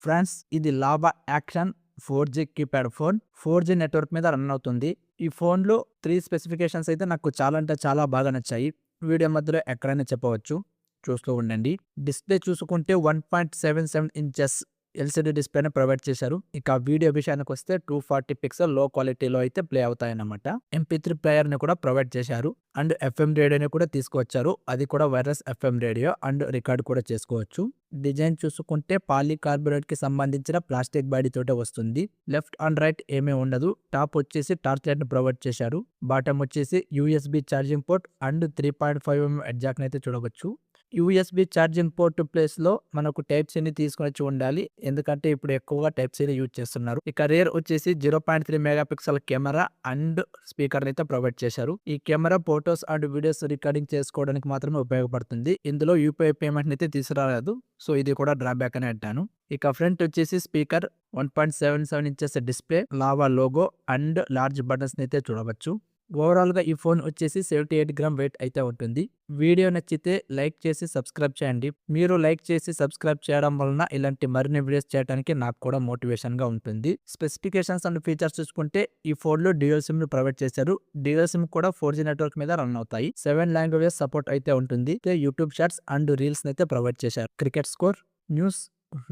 Friends ఇది lava action 4G keypad phone 4G network మీద run అవుతుంది. ఈ ఫోన్లో 3 స్పెసిఫికేషన్స్ అయితే నాకు చాలా అంటే చాలా బాగా నచ్చాయి. వీడియో మధ్యలో ఎక్కడైనా చెప్పవచ్చు, చూస్తూ ఉండండి. డిస్ప్లే చూసుకుంటే 1.77 ఇంచెస్ ఎల్సిడి డిస్ప్లేని ప్రొవైడ్ చేశారు. ఇక వీడియో విషయానికి వస్తే 240 పిక్సెల్ లో క్వాలిటీలో అయితే ప్లే అవుతాయన్నమాట. MP3 ప్లేయర్ని కూడా ప్రొవైడ్ చేశారు అండ్ FM రేడియోని కూడా తీసుకువచ్చారు. అది కూడా wireless FM radio and record కూడా చేసుకోవచ్చు. డిజైన్ చూసుకుంటే పాలీకార్బోనేట్ కి సంబంధించిన ప్లాస్టిక్ బాడీ తోటే వస్తుంది. లెఫ్ట్ అండ్ రైట్ ఏమీ ఉండదు. టాప్ వచ్చేసి టార్చ్ లైట్ ని ప్రొవైడ్ చేశారు. బాటమ్ వచ్చేసి USB charging port and 3.5mm ఎడ్జాక్ అయితే చూడవచ్చు. USB ఛార్జింగ్ పోర్ట్ ప్లేస్ లో మనకు టైప్ సి ని తీసుకొని ఉండాలి, ఎందుకంటే ఇప్పుడు ఎక్కువగా టైప్ సి ని యూజ్ చేస్తున్నారు. ఇక రేర్ వచ్చేసి 0.3 మెగాపిక్సెల్ కెమెరా అండ్ స్పీకర్ అయితే ప్రొవైడ్ చేశారు. ఈ camera photos and videos recording చేసుకోవడానికి మాత్రమే ఉపయోగపడుతుంది. ఇందులో యూపీఐ పేమెంట్ అయితే తీసుకురాలేదు, సో ఇది కూడా డ్రాబ్యాక్ అని అంటాను. ఇక ఫ్రంట్ వచ్చేసి speaker 1.77 inches display, lava logo and large buttons అయితే చూడవచ్చు. ఓవరాల్ గా ఈ ఫోన్ వచ్చేసి 78 గ్రామ్ వెయిట్ అయితే ఉంటుంది. వీడియో నచ్చితే లైక్ చేసి సబ్స్క్రైబ్ చేయండి. మీరు లైక్ చేసి సబ్స్క్రైబ్ చేయడం వలన ఇలాంటి మరిన్ని వీడియోస్ చేయడానికి నాకు కూడా మోటివేషన్ గా ఉంటుంది. స్పెసిఫికేషన్స్ అండ్ ఫీచర్స్ చూసుకుంటే ఈ ఫోన్ లో డ్యూయల్ సిమ్ ను ప్రొవైడ్ చేశారు. డ్యూయల్ సిమ్ కూడా 4G నెట్వర్క్ మీద రన్ అవుతాయి. 7 లాంగ్వేజెస్ సపోర్ట్ అయితే ఉంటుంది. యూట్యూబ్ షార్ట్స్ అండ్ రీల్స్ అయితే ప్రొవైడ్ చేశారు. Cricket score, news,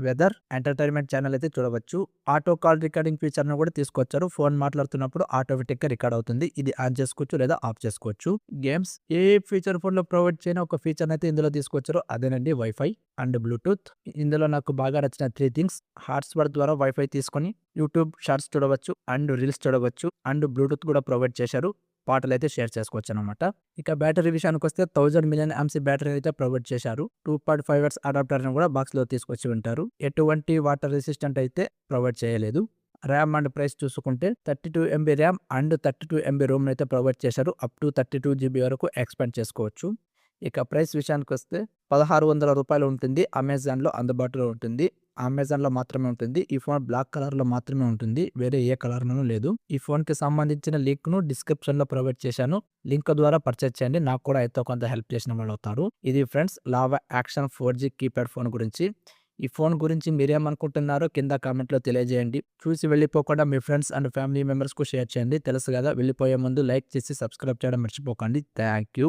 weather, entertainment channel అయితే చూడవచ్చు. ఆటో కాల్ రికార్డింగ్ ఫీచర్ ను కూడా తీసుకొచ్చారు. ఫోన్ మాట్లాడుతున్నప్పుడు ఆటోమేటిక్ గా రికార్డ్ అవుతుంది. ఇది ఆన్ చేసుకోవచ్చు లేదా ఆఫ్ చేసుకోవచ్చు. గేమ్స్ ఏ ఫీచర్ ఫోన్ లో ప్రొవైడ్ చేయని ఒక ఫీచర్ అయితే ఇందులో తీసుకొచ్చారు, అదేనండి వైఫై అండ్ బ్లూటూత్. ఇందులో నాకు బాగా నచ్చిన 3 థింగ్స్: హాట్స్పాట్ ద్వారా వైఫై తీసుకొని యూట్యూబ్ షార్ట్స్ చూడవచ్చు అండ్ రీల్స్ చూడవచ్చు అండ్ బ్లూటూత్ కూడా ప్రొవైడ్ చేశారు. పాటలు అయితే షేర్ చేసుకోవచ్చు అనమాట. ఇక బ్యాటరీ విషయానికి వస్తే 1000 మిలియన్ ఆంప్స్ బ్యాటరీ అయితే ప్రొవైడ్ చేశారు. 2.5 వాట్స్ అడాప్టర్ ని కూడా బాక్స్ లో తీసుకొచ్చి ఉంటారు. ఎటువంటి వాటర్ రెసిస్టెంట్ అయితే ప్రొవైడ్ చేయలేదు. ర్యామ్ అండ్ ప్రైస్ చూసుకుంటే 32MB RAM and 32MB Rome అయితే ప్రొవైడ్ చేశారు. అప్ టు 32GB వరకు ఎక్స్పాండ్ చేసుకోవచ్చు. ఇక ప్రైస్ విషయానికి వస్తే 1600 రూపాయలు ఉంటుంది. అమెజాన్ లో అందుబాటులో ఉంటుంది. అమెజాన్ లో మాత్రమే ఉంటుంది. ఈ ఫోన్ బ్లాక్ కలర్ లో మాత్రమే ఉంటుంది, వేరే ఏ కలర్ లోనూ లేదు. ఈ ఫోన్ కి సంబంధించిన లింక్ ను డిస్క్రిప్షన్ లో ప్రొవైడ్ చేశాను. లింక్ ద్వారా పర్చేస్ చేయండి, నాకు కూడా ఎంతో కొంత హెల్ప్ చేసిన వాళ్ళు అవుతారు. ఇది friends lava action 4G keypad phone గురించి. ఈ ఫోన్ గురించి మీరేమనుకుంటున్నారో కింద కామెంట్ లో తెలియజేయండి. చూసి వెళ్ళిపోకుండా మీ ఫ్రెండ్స్ అండ్ ఫ్యామిలీ మెంబర్స్ కు షేర్ చేయండి. తెలుసు కదా, వెళ్ళిపోయే ముందు లైక్ చేసి సబ్స్క్రైబ్ చేయడం మర్చిపోకండి. Thank you.